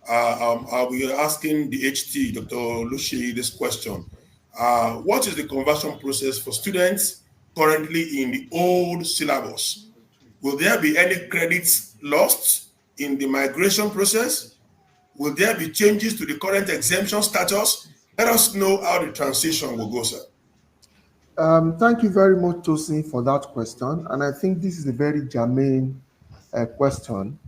I'll be asking the HT, Dr. Lushi, this question. What is the conversion process for students currently in the old syllabus? Will there be any credits lost in the migration process? Will there be changes to the current exemption status? Let us know how the transition will go, sir. Thank you very much, Tosin, for that question. And I think this is a very germane question,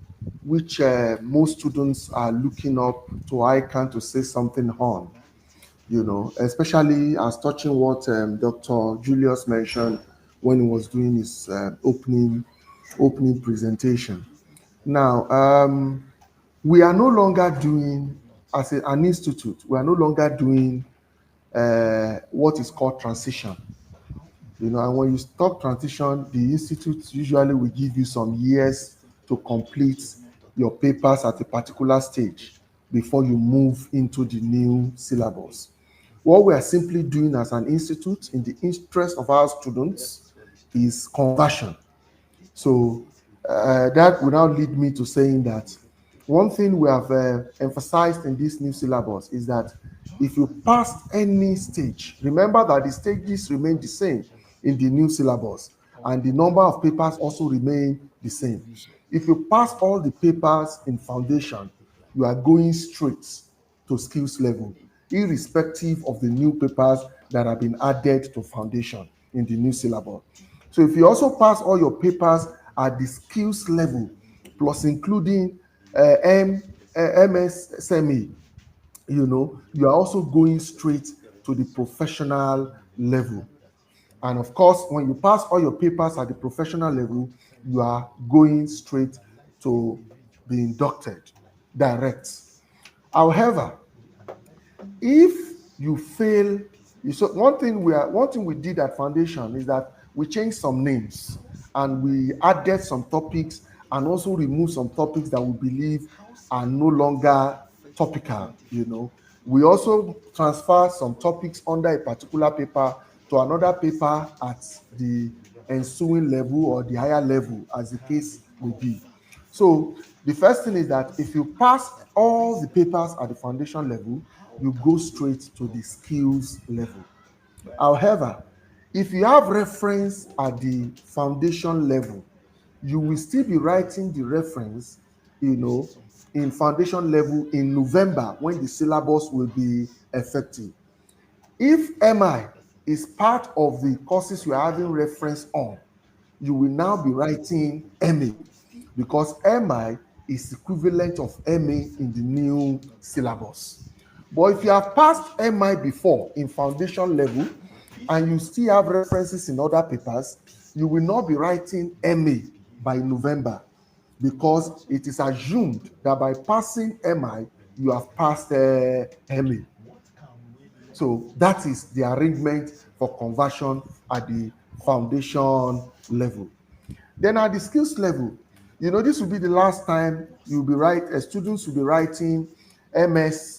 which most students are looking up to ICANN to say something on, especially as touching what Dr. Julius mentioned when he was doing his opening presentation. Now, we are no longer doing, as an institute, we are no longer doing what is called transition. And when you talk transition, the institute usually will give you some years to complete your papers at a particular stage before you move into the new syllabus. What we are simply doing as an institute in the interest of our students is conversion. So that will now lead me to saying that one thing we have emphasized in this new syllabus is that if you pass any stage, remember that the stages remain the same in the new syllabus, and the number of papers also remain the same. If you pass all the papers in foundation, you are going straight to skills level, irrespective of the new papers that have been added to foundation in the new syllabus. So if you also pass all your papers at the skills level, plus including MSME, you are also going straight to the professional level. And of course, when you pass all your papers at the professional level, you are going straight to be inducted, direct. However, if you fail, so one thing we did at foundation is that we changed some names and we added some topics and also removed some topics that we believe are no longer topical. We also transfer some topics under a particular paper to another paper at the ensuing level or the higher level, as the case may be. So the first thing is that if you pass all the papers at the foundation level, you go straight to the skills level. However, if you have reference at the foundation level, you will still be writing the reference, in foundation level in November when the syllabus will be effective. If MI is part of the courses you are having reference on, you will now be writing MA, because MI is equivalent of MA in the new syllabus. But if you have passed MI before in foundation level and you still have references in other papers, you will not be writing MA by November, because it is assumed that by passing MI, you have passed MA. So that is the arrangement for conversion at the foundation level. Then at the skills level, this will be the last time you'll be students will be writing MSCSME.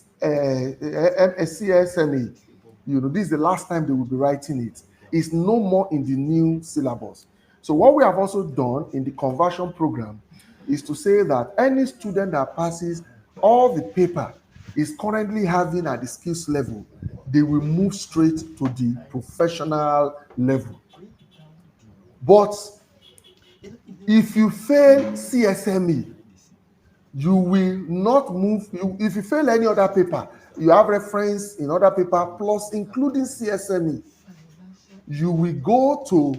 This is the last time they will be writing it. It's no more in the new syllabus. So what we have also done in the conversion program is to say that any student that passes all the paper is currently having at the skills level, they will move straight to the professional level. But if you fail CSME, you will not move. If you fail any other paper, you have reference in other paper, plus including CSME, you will go to,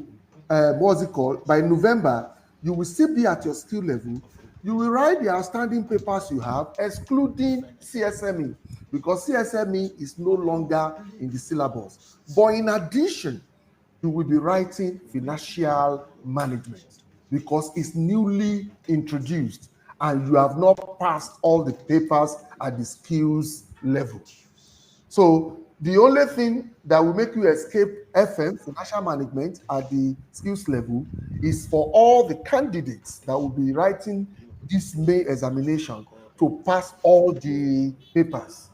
what's it called? By November, you will still be at your skill level. You will write the outstanding papers you have, excluding CSME, because CSME is no longer in the syllabus. But in addition, you will be writing financial management, because it's newly introduced and you have not passed all the papers at the skills level. So the only thing that will make you escape FM, financial management, at the skills level is for all the candidates that will be writing this May examination to pass all the papers.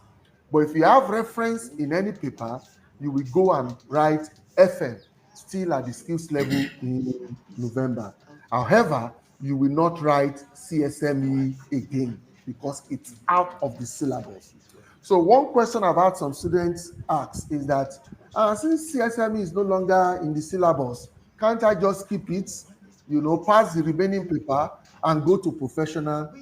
But if you have reference in any paper, you will go and write FM still at the skills level in November. However, you will not write CSME again. because it's out of the syllabus. So one question I've had some students ask is that since CSME is no longer in the syllabus, can't I just keep it, pass the remaining paper and go to professional?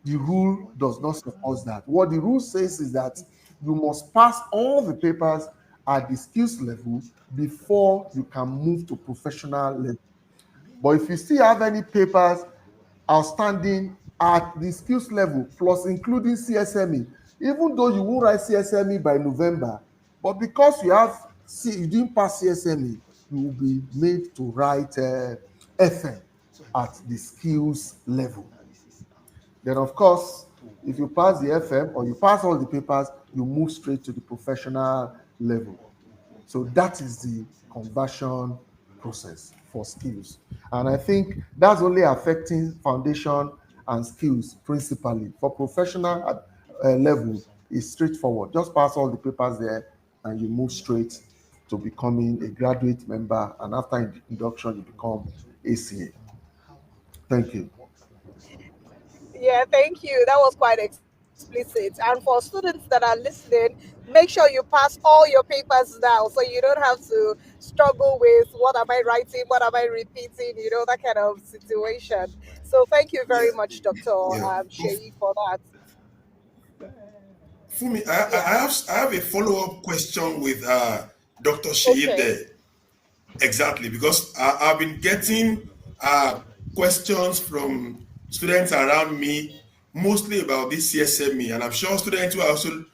The rule does not support that. What the rule says is that you must pass all the papers at the skills level before you can move to professional level. But if you still have any papers outstanding at the skills level, plus including CSME, even though you won't write CSME by November, but because you didn't pass CSME, you will be made to write FM at the skills level. Then, of course, if you pass the FM or you pass all the papers, you move straight to the professional level. So that is the conversion process for skills. And I think that's only affecting foundation and skills principally. For professional level, it's straightforward. Just pass all the papers there and you move straight to becoming a graduate member. And after induction, you become ACA. Thank you. Yeah, thank you. That was quite explicit. And for students that are listening, make sure you pass all your papers now so you don't have to struggle with what am I writing, what am I repeating, that kind of situation. So thank you Yeah, very much, Dr. yeah. Sheyi, for that. For me, Yeah. I have a follow up question with Dr. Shea Okay. there. Exactly, because I've been getting questions from students around me, mostly about this CSME, and I'm sure students who are also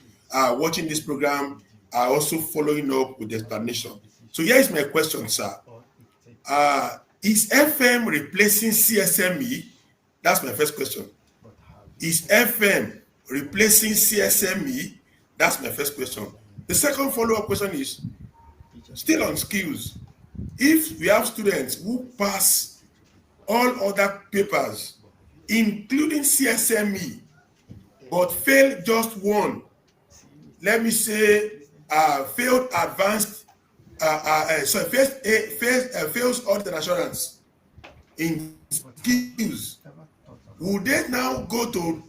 watching this program are also following up with the explanation. So here is my question, sir. Is FM replacing CSME? That's my first question. Is FM replacing CSME? That's my first question. The second follow up question is still on skills. If we have students who pass all other papers, including CSME, but fail just one, let me say, failed advanced, fails audit and assurance in skills, would they now go to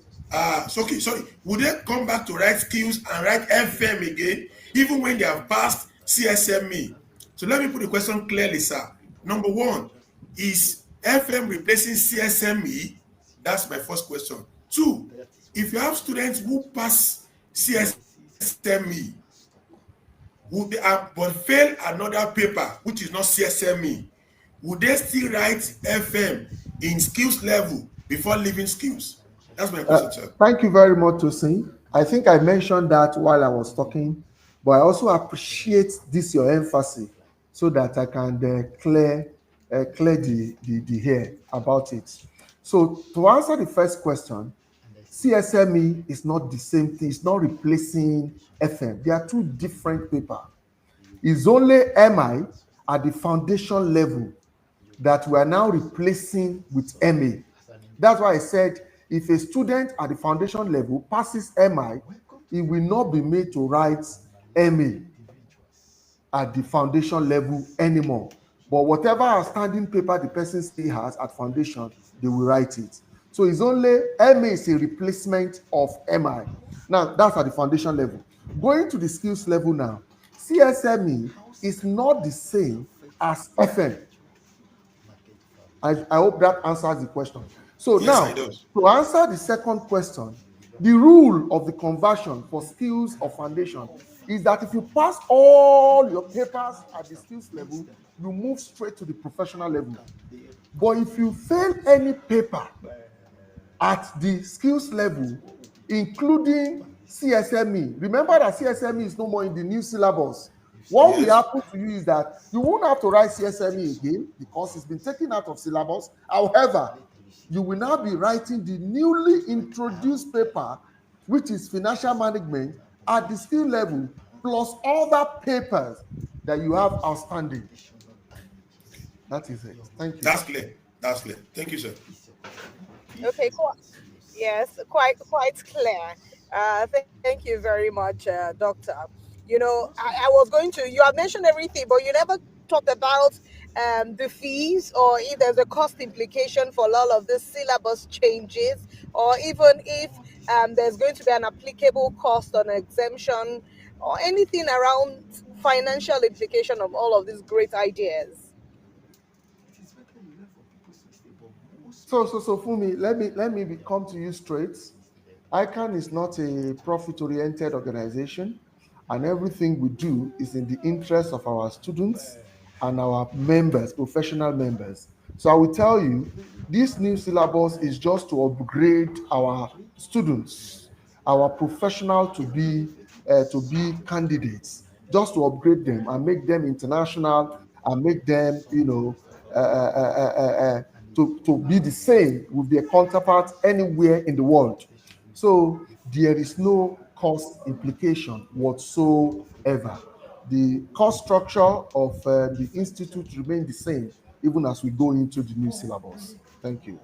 would they come back to write skills and write FM again, even when they have passed CSME? So let me put the question clearly, sir. Number one, is FM replacing CSME? That's my first question. Two, if you have students who pass CSME, would they but fail another paper, which is not CSME, would they still write FM in skills level before leaving skills? That's my question, sir. Thank you very much, Tosin. I think I mentioned that while I was talking, but I also appreciate this your emphasis so that I can clear the hair about it. So to answer the first question, CSME is not the same thing. It's not replacing FM. They are two different papers. It's only MI at the foundation level that we are now replacing with MA. That's why I said if a student at the foundation level passes MI, he will not be made to write MA at the foundation level anymore. But whatever outstanding paper the person still has at foundation, they will write it. So it's only MA is a replacement of MI. Now, that's at the foundation level. Going to the skills level now, CSME is not the same as FM. I hope that answers the question. So Yes, now, I does. to answer the second question, the rule of the conversion for skills or foundation is that if you pass all your papers at the skills level, you move straight to the professional level. But if you fail any paper at the skills level, including CSME, remember that CSME is no more in the new syllabus. What will Yes. happen to you is that you won't have to write CSME again because it's been taken out of syllabus. However, you will now be writing the newly introduced paper, which is financial management, at the skill level, plus other papers that you have outstanding. That is it. Thank you. That's clear. That's clear. Thank you, sir. Okay, cool. Yes, quite clear. Thank you very much, Doctor. I was going to. You have mentioned everything, but you never talked about the fees or if there's a cost implication for all of the syllabus changes, or even if There's going to be an applicable cost on exemption or anything around financial implication of all of these great ideas. So Fumi, let me come to you straight. ICANN is not a profit-oriented organization, and everything we do is in the interest of our students and our members, professional members. So I will tell you, this new syllabus is just to upgrade our students, our professional to be candidates, just to upgrade them and make them international and make them, uh, uh, uh, uh, uh, to be the same with their counterparts anywhere in the world. So there is no cost implication whatsoever. The cost structure of the institute remain the same even as we go into the new syllabus. Thank you.